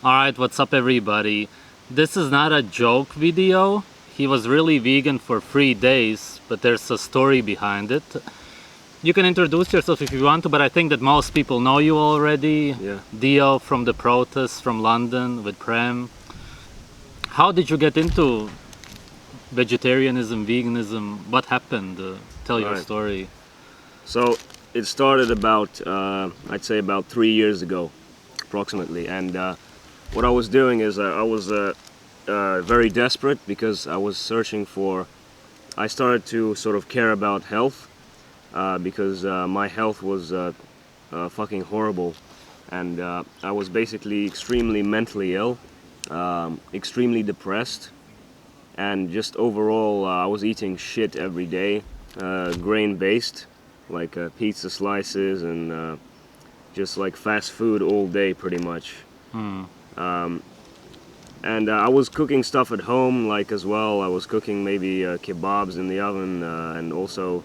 Alright, what's up everybody? This is not a joke video. He was really vegan for 3 days, but there's a story behind it. You can introduce yourself if you want to, but I think that most people know you already. Yeah. Dio from the protests from London with Prem. How did you get into vegetarianism, veganism? What happened? Tell your Right. story. So it started about, I'd say about 3 years ago, approximately. And what I was doing is I was very desperate because I was searching for, I started to sort of care about health because my health was fucking horrible. And I was basically extremely mentally ill, extremely depressed. And just overall, I was eating shit every day, grain-based, like pizza slices and just like fast food all day, pretty much. And I was cooking stuff at home, like as well. I was cooking maybe kebabs in the oven and also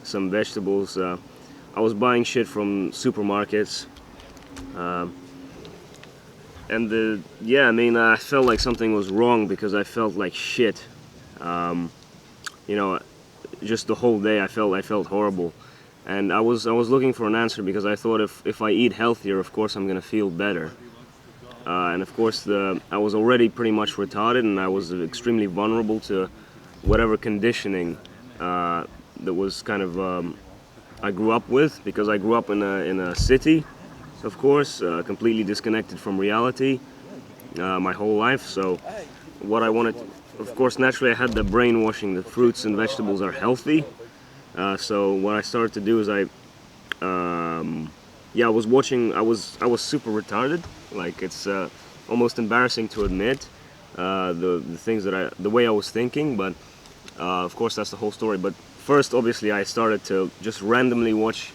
some vegetables. I was buying shit from supermarkets. I mean, I felt like something was wrong because I felt like shit. You know, just the whole day I felt horrible, and I was looking for an answer because I thought if I eat healthier, of course I'm gonna feel better. And of course I was already pretty much retarded, and I was extremely vulnerable to whatever conditioning that was kind of I grew up with, because I grew up in a city, of course, completely disconnected from reality my whole life. So what I wanted, of course, naturally I had the brainwashing that fruits and vegetables are healthy. So what I started to do is I was watching. I was super retarded. Like, it's almost embarrassing to admit the things the way I was thinking. But of course that's the whole story. But first, obviously, I started to just randomly watch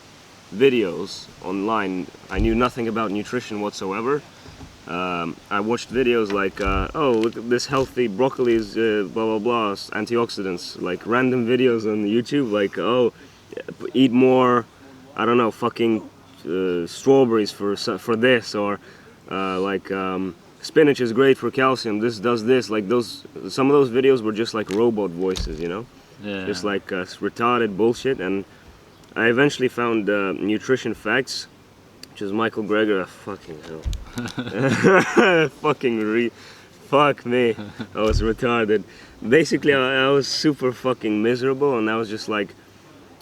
videos online. I knew nothing about nutrition whatsoever. I watched videos like, oh, look at this healthy broccoli is blah blah blah, antioxidants, like random videos on YouTube, like, oh, eat more, I don't know, fucking strawberries for this, or spinach is great for calcium, this does this, like those, some of those videos were just like robot voices, you know, Yeah. just like retarded bullshit. And I eventually found Nutrition Facts, which is Michael Greger. Fucking hell. Fuck me. I was retarded. Basically, I was super fucking miserable, and I was just like,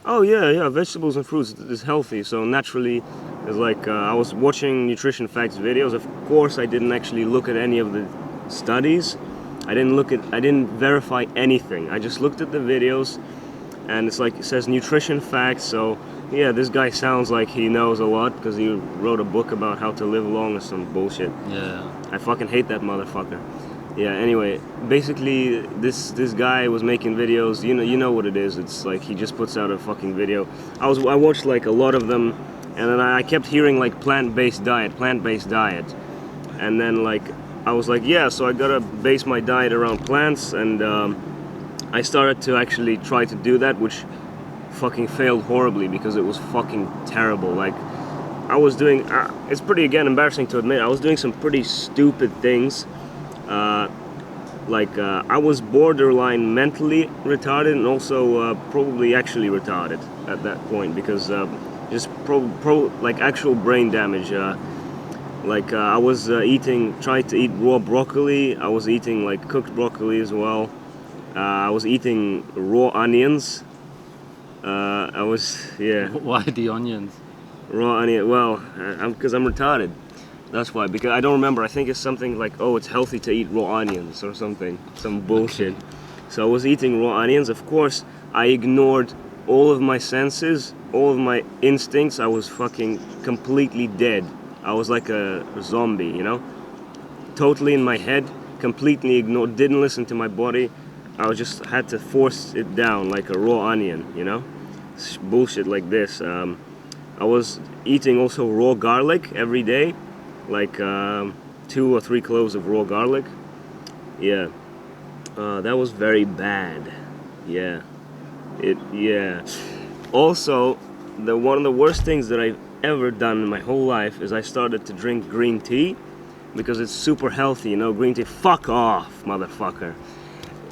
oh yeah, vegetables and fruits is healthy. So naturally, it's like I was watching Nutrition Facts videos. Of course, I didn't actually look at any of the studies. I didn't verify anything. I just looked at the videos, and it's like, it says Nutrition Facts, so yeah, this guy sounds like he knows a lot because he wrote a book about how to live long or some bullshit. Yeah. I fucking hate that motherfucker. Yeah, anyway, basically this guy was making videos. You know what it is. It's like he just puts out a fucking video. I watched like a lot of them, and then I kept hearing like plant-based diet, and then like I was like, yeah, so I gotta base my diet around plants, and I started to actually try to do that, which fucking failed horribly because it was fucking terrible. Like, I was doing, it's pretty, again, embarrassing to admit, I was doing some pretty stupid things. I was borderline mentally retarded, and also probably actually retarded at that point, because just like actual brain damage. I was trying to eat raw broccoli. I was eating like cooked broccoli as well. I was eating raw onions. Yeah. Why the onions? Raw onion. Well, because I'm retarded. That's why. Because I don't remember. I think it's something like, oh, it's healthy to eat raw onions or something. Some bullshit. Okay. So I was eating raw onions. Of course, I ignored all of my senses, all of my instincts. I was fucking completely dead. I was like a zombie, you know? Totally in my head, completely ignored, didn't listen to my body. I just had to force it down like a raw onion, you know? Bullshit like this. I was eating also raw garlic every day, like 2 or 3 cloves of raw garlic. Yeah, that was very bad. Yeah, yeah. Also, one of the worst things that I've ever done in my whole life is I started to drink green tea. because it's super healthy, you know, green tea. Fuck off, motherfucker.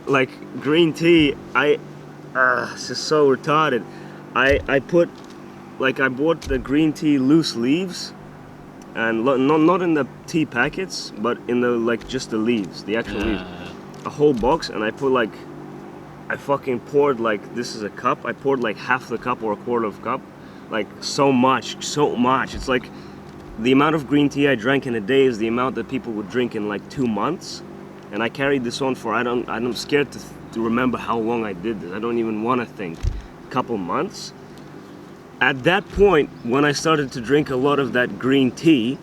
Like, green tea, it's just so retarded. I put, like, I bought the green tea loose leaves, and not in the tea packets, but in the, like, just the leaves, the actual leaves. A whole box, and I put, like, I fucking poured, like, this is a cup, I poured like half the cup or a quarter of a cup. Like, so much. It's like the amount of green tea I drank in a day is the amount that people would drink in like 2 months. And I carried this on for, I'm scared to remember how long I did this. I don't even want to think. A couple months. At that point, when I started to drink a lot of that green tea,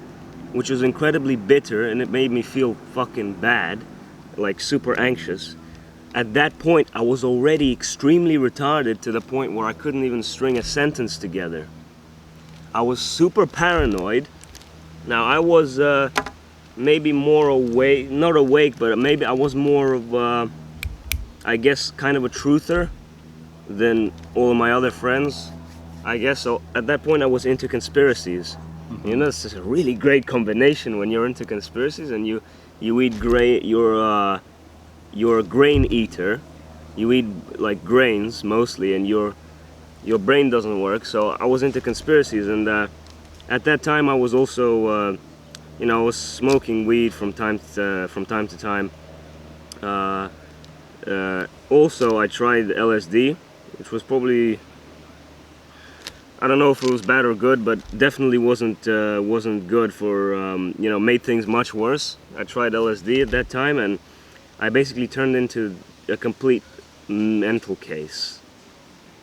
which was incredibly bitter and it made me feel fucking bad, like super anxious. At that point, I was already extremely retarded to the point where I couldn't even string a sentence together. I was super paranoid. Now, I was maybe more awake, not awake, but maybe I was more of, I guess, kind of a truther than all of my other friends. I guess so. At that point, I was into conspiracies. Mm-hmm. You know, it's a really great combination when you're into conspiracies and you eat you're a grain eater. You eat like grains mostly, and your brain doesn't work. So I was into conspiracies, and at that time I was also, you know, I was smoking weed from time to time. Also, I tried LSD, which was probably, I don't know if it was bad or good, but definitely wasn't good for, you know, made things much worse. I tried LSD at that time, and I basically turned into a complete mental case.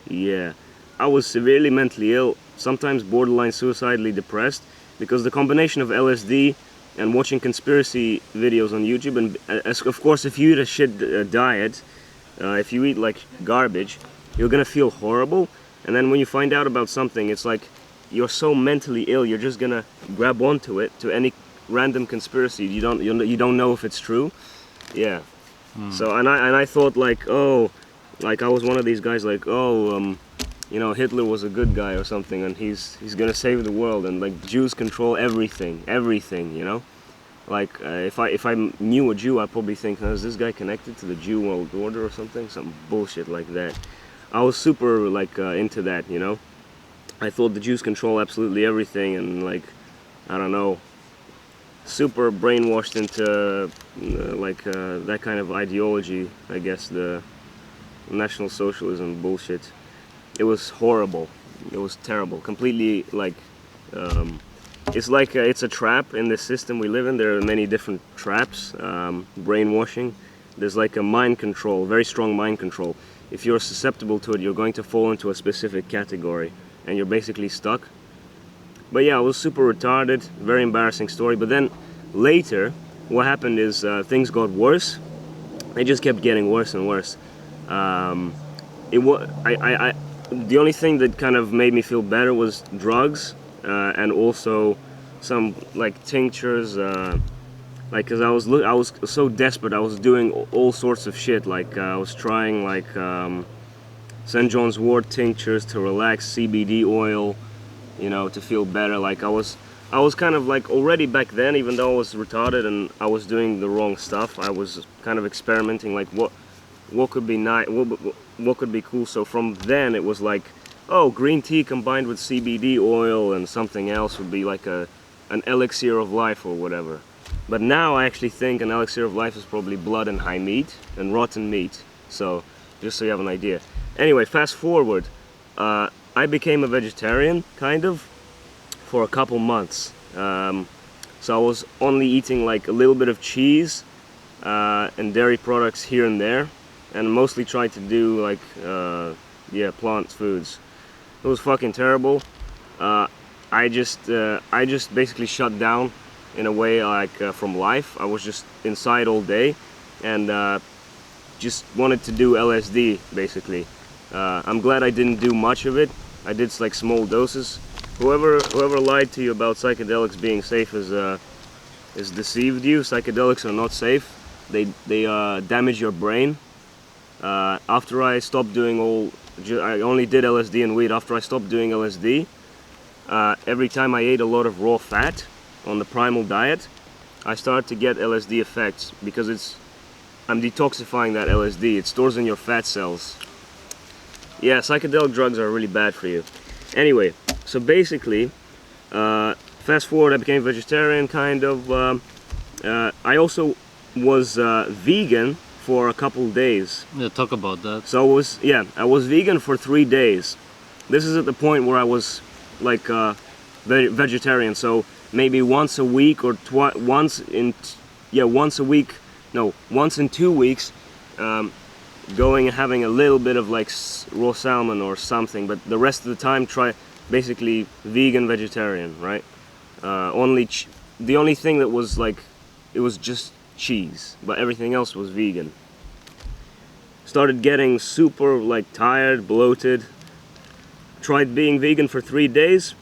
Yeah, I was severely mentally ill, sometimes borderline suicidally depressed, because the combination of LSD and watching conspiracy videos on YouTube, and of course if you eat a shit diet, if you eat like garbage, you're gonna feel horrible, and then when you find out about something, it's like you're so mentally ill, you're just gonna grab onto it, to any random conspiracy. You don't know if it's true. Yeah. So and I thought like, oh, like I was one of these guys like, oh, you know, Hitler was a good guy or something, and he's gonna save the world, and like Jews control everything, you know. Like if I knew a Jew, I'd probably think, is this guy connected to the Jew world order or something, some bullshit like that. I was super like into that, you know. I thought the Jews control absolutely everything, and like, I don't know, super brainwashed into that kind of ideology, I guess, the National Socialism bullshit. It was horrible. It was terrible. Completely like, it's like it's a trap in the system we live in. There are many different traps, brainwashing. There's like a mind control, very strong mind control. If you're susceptible to it, you're going to fall into a specific category, and you're basically stuck. But yeah, I was super retarded, very embarrassing story. But then later, what happened is things got worse. They just kept getting worse and worse. The only thing that kind of made me feel better was drugs, and also some like tinctures. Like, cause I was so desperate. I was doing all sorts of shit. Like I was trying like St. John's Wort tinctures to relax, CBD oil, you know, to feel better. Like I was kind of like already back then, even though I was retarded and I was doing the wrong stuff, I was kind of experimenting, like what could be nice, what could be cool. So from then it was like, oh, green tea combined with CBD oil and something else would be like an elixir of life or whatever. But now I actually think an elixir of life is probably blood and high meat and rotten meat. So just so you have an idea. Anyway, fast forward. I became a vegetarian, kind of, for a couple months. So I was only eating like a little bit of cheese and dairy products here and there, and mostly tried to do like, plant foods. It was fucking terrible. I just basically shut down in a way, like from life. I was just inside all day, and just wanted to do LSD basically. I'm glad I didn't do much of it. I did like small doses. Whoever lied to you about psychedelics being safe is deceived you. Psychedelics are not safe. They damage your brain. After I stopped doing I only did LSD and weed. After I stopped doing LSD, every time I ate a lot of raw fat on the primal diet, I started to get LSD effects because I'm detoxifying that LSD. It stores in your fat cells. Yeah, psychedelic drugs are really bad for you. Anyway, so basically, fast forward, I became vegetarian, kind of. I also was vegan for a couple days. Yeah, talk about that. So I was vegan for 3 days. This is at the point where I was like vegetarian. So maybe once a week or once in 2 weeks, going and having a little bit of like raw salmon or something. But the rest of the time, try basically vegan vegetarian, right? The only thing that was like, it was just cheese, but everything else was vegan. Started getting super like tired, bloated. Tried being vegan for 3 days.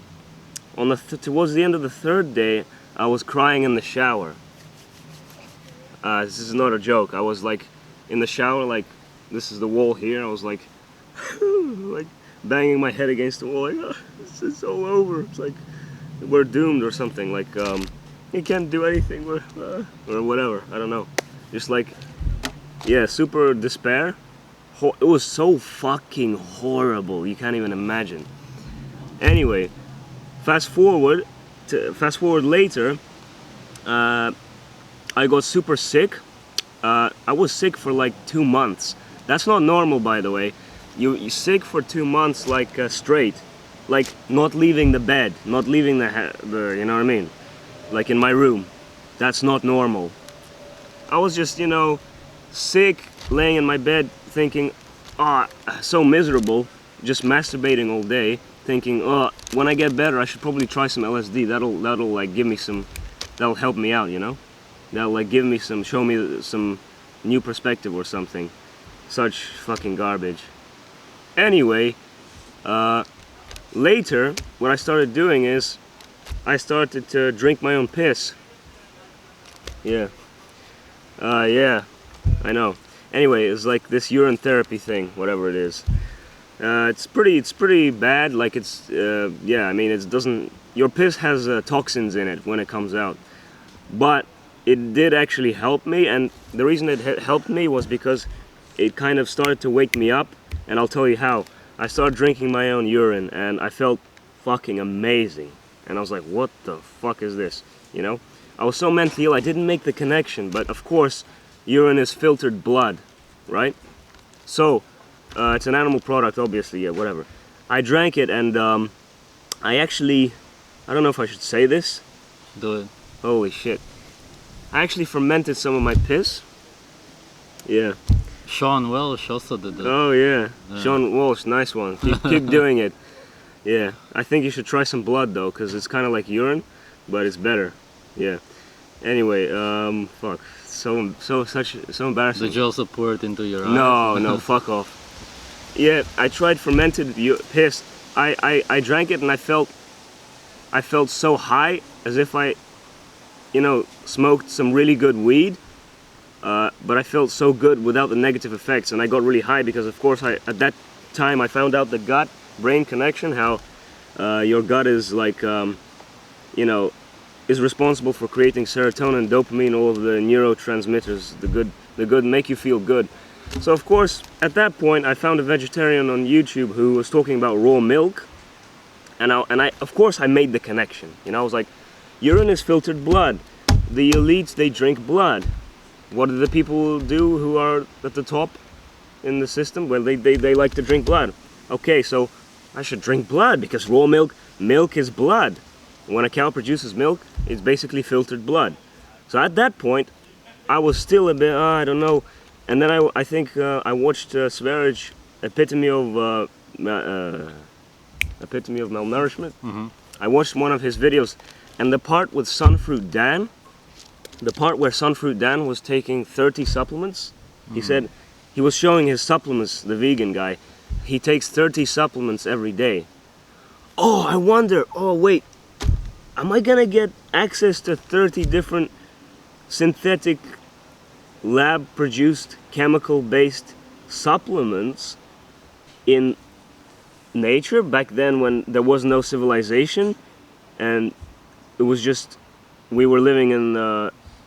Towards the end of the 3rd day, I was crying in the shower. This is not a joke. I was like in the shower, like this is the wall here. I was like, like banging my head against the wall, like, oh, this is all over. It's like we're doomed or something. Like you can't do anything, or whatever. I don't know. Just like, yeah, super despair. It was so fucking horrible. You can't even imagine. Anyway, fast forward later. I got super sick. I was sick for like 2 months. That's not normal, by the way. You're sick for 2 months, like straight, like not leaving the bed, not leaving the you know what I mean, like in my room. That's not normal. I was just, you know, sick, laying in my bed, thinking, so miserable, just masturbating all day, thinking, when I get better, I should probably try some LSD. That'll like give me some, that'll help me out, you know. That'll like give me some, show me some new perspective or something. Such fucking garbage. Anyway, later, what I started doing is, I started to drink my own piss. Yeah. Yeah, I know. Anyway, it's like this urine therapy thing, whatever it is. It's pretty bad. Like yeah, I mean, it doesn't. Your piss has toxins in it when it comes out, but it did actually help me, and the reason it helped me was because it kind of started to wake me up, and I'll tell you how. I started drinking my own urine, and I felt fucking amazing, and I was like, what the fuck is this, you know? I was so mentally ill, I didn't make the connection, but of course, urine is filtered blood, right? So, it's an animal product, obviously, yeah, whatever. I drank it, and I actually, I don't know if I should say this. Do it. Holy shit. I actually fermented some of my piss. Yeah. Sean Welsh also did that. Oh yeah. Sean Walsh, nice one. Keep doing it. Yeah. I think you should try some blood though, because it's kind of like urine, but it's better. Yeah. Anyway, fuck. So embarrassing. Did you also pour it into your eyes? No, fuck off. Yeah, I tried fermented piss. I drank it and I felt so high, as if I, you know, smoked some really good weed, but I felt so good without the negative effects, and I got really high because, of course, at that time I found out the gut-brain connection, how your gut is like, you know, is responsible for creating serotonin, dopamine, all of the neurotransmitters, the good make you feel good. So, of course, at that point, I found a vegetarian on YouTube who was talking about raw milk, and I of course, I made the connection. You know, I was like, urine is filtered blood. The elites, they drink blood. What do the people do who are at the top in the system? Well, they like to drink blood. Okay, so I should drink blood because raw milk is blood. When a cow produces milk, it's basically filtered blood. So at that point, I was still a bit, I don't know. And then I think I watched Sverige, epitome of malnourishment. Mm-hmm. I watched one of his videos, and the part with Sunfruit Dan, the part where Sunfruit Dan was taking 30 supplements, he said, he was showing his supplements, the vegan guy, he takes 30 supplements every day. Oh, I wonder, oh wait, am I gonna get access to 30 different synthetic lab-produced chemical-based supplements in nature back then when there was no civilization and it was just, we were living in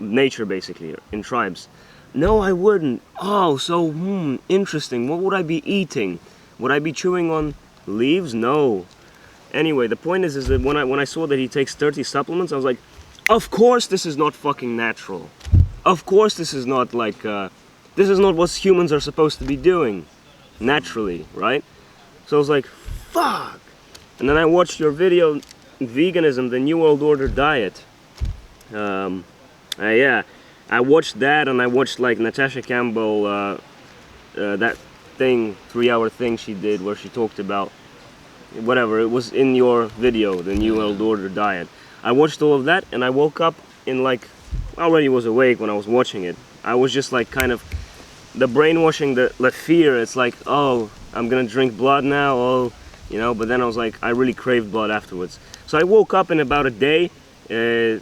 nature basically, in tribes. No, I wouldn't. Oh, so, interesting. What would I be eating? Would I be chewing on leaves? No. Anyway, the point is that when I saw that he takes 30 supplements, I was like, of course this is not fucking natural. Of course this is not like, this is not what humans are supposed to be doing naturally, right? So I was like, fuck. And then I watched your video, Veganism, the New World Order Diet. Yeah, I watched that, and I watched like Natasha Campbell, that thing, 3-hour thing she did where she talked about whatever, it was in your video, the New World Order Diet. I watched all of that, and I woke up in like, I already was awake when I was watching it. I was just like kind of, the brainwashing, the fear, it's like, oh, I'm gonna drink blood now, oh, you know, but then I was like, I really craved blood afterwards. So I woke up in about a day, you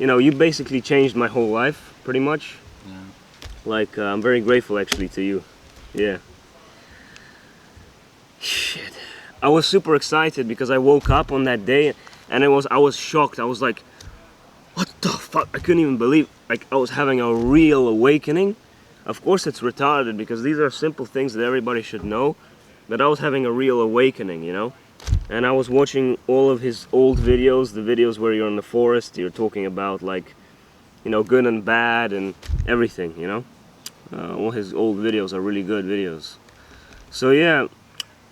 know, you basically changed my whole life, pretty much. Yeah. Like, I'm very grateful actually to you. Yeah. Shit. I was super excited because I woke up on that day and I was shocked. I was like, what the fuck? I couldn't even believe, like, I was having a real awakening. Of course it's retarded because these are simple things that everybody should know, but I was having a real awakening, you know? And I was watching all of his old videos, the videos where you're in the forest, you're talking about like, you know, good and bad and everything, you know? All his old videos are really good videos. So yeah,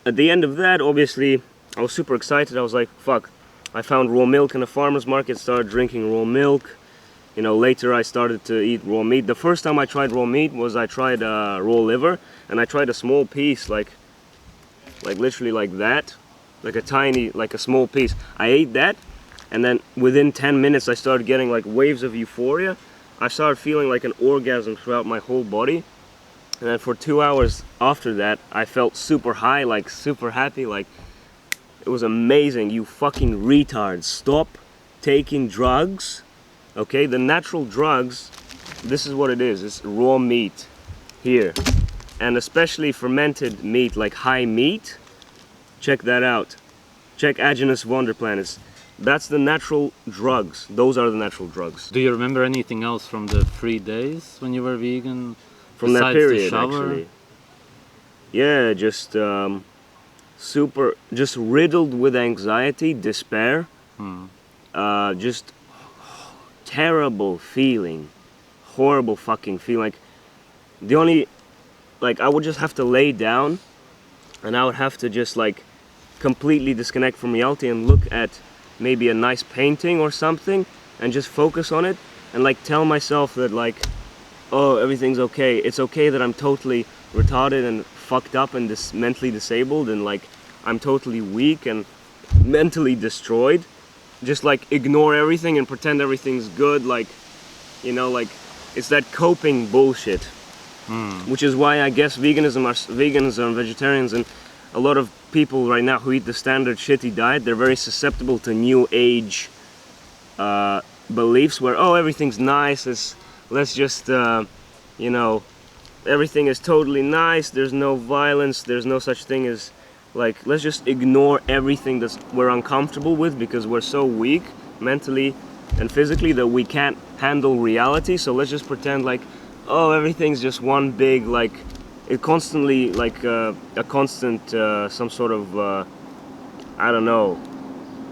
at the end of that, obviously, I was super excited. I was like, fuck, I found raw milk in a farmer's market, started drinking raw milk. You know, later I started to eat raw meat. The first time I tried raw meat was I tried raw liver, and I tried a small piece, like literally like that, like a tiny, like a small piece. I ate that, and then within 10 minutes I started getting like waves of euphoria. I started feeling like an orgasm throughout my whole body. And then for 2 hours after that, I felt super high, like super happy, like it was amazing. You fucking retards, stop taking drugs. Okay, the natural drugs, this is what it is. It's raw meat here. And especially fermented meat, like high meat. Check that out. Check Agenus Wonderplan. That's the natural drugs. Those are the natural drugs. Do you remember anything else from the 3 days when you were vegan? From that Besides the period, shower? actually. Yeah, just just riddled with anxiety, despair. Just terrible feeling. Horrible fucking feeling. Like, the only, like, I would just have to lay down and I would have to just like completely disconnect from reality and look at maybe a nice painting or something and just focus on it and like tell myself that like, oh, everything's okay. It's okay that I'm totally retarded and fucked up and mentally disabled and like I'm totally weak and mentally destroyed. Just like ignore everything and pretend everything's good, like, you know, like it's that coping bullshit. Which is why I guess vegans and vegetarians and a lot of people right now who eat the standard shitty diet, they're very susceptible to new age beliefs where, oh, everything's nice, let's just, you know, everything is totally nice, there's no violence, there's no such thing as, like, let's just ignore everything that we're uncomfortable with because we're so weak mentally and physically that we can't handle reality, so let's just pretend like, oh, everything's just one big, like, it constantly, like, a constant, some sort of, I don't know.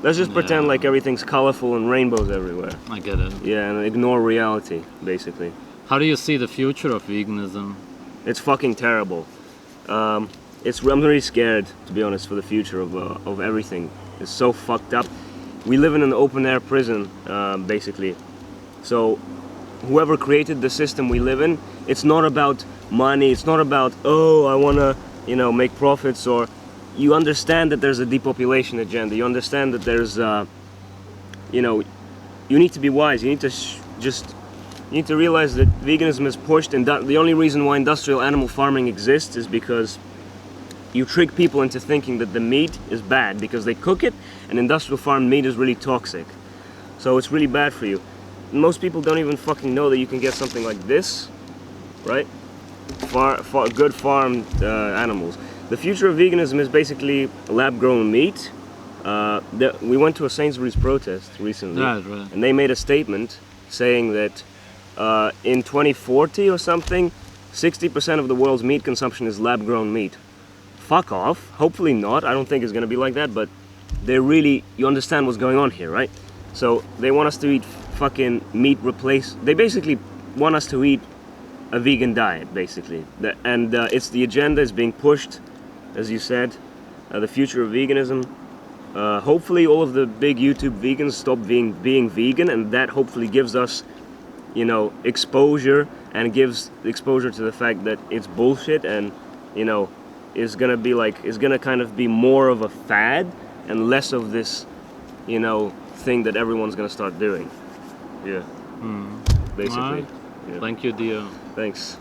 Let's just pretend like everything's colorful and rainbows everywhere. I get it. Yeah, and ignore reality, basically. How do you see the future of veganism? It's fucking terrible. I'm really scared, to be honest, for the future of everything. It's so fucked up. We live in an open-air prison, basically. So, whoever created the system we live in, it's not about money, it's not about, oh, I want to, you know, make profits, or you understand that there's a depopulation agenda, you understand that there's, you know, you need to be wise, you need to you need to realize that veganism is pushed, and the only reason why industrial animal farming exists is because you trick people into thinking that the meat is bad, because they cook it, and industrial farmed meat is really toxic. So it's really bad for you. Most people don't even fucking know that you can get something like this, right? Good farmed animals. The future of veganism is basically lab-grown meat. We went to a Sainsbury's protest recently, Right. and they made a statement saying that in 2040 or something, 60% of the world's meat consumption is lab-grown meat. Fuck off. Hopefully not. I don't think it's gonna be like that, but they really, you understand what's going on here, right? So they want us to eat fucking meat they basically want us to eat a vegan diet, basically. And it's the agenda is being pushed, as you said, the future of veganism. Hopefully all of the big YouTube vegans stop being vegan, and that hopefully gives us, you know, exposure, and gives exposure to the fact that it's bullshit, and, you know, is gonna kind of be more of a fad and less of this, you know, thing that everyone's gonna start doing. Yeah. Basically. Alright. Yeah. Thank you, Dio. Thanks.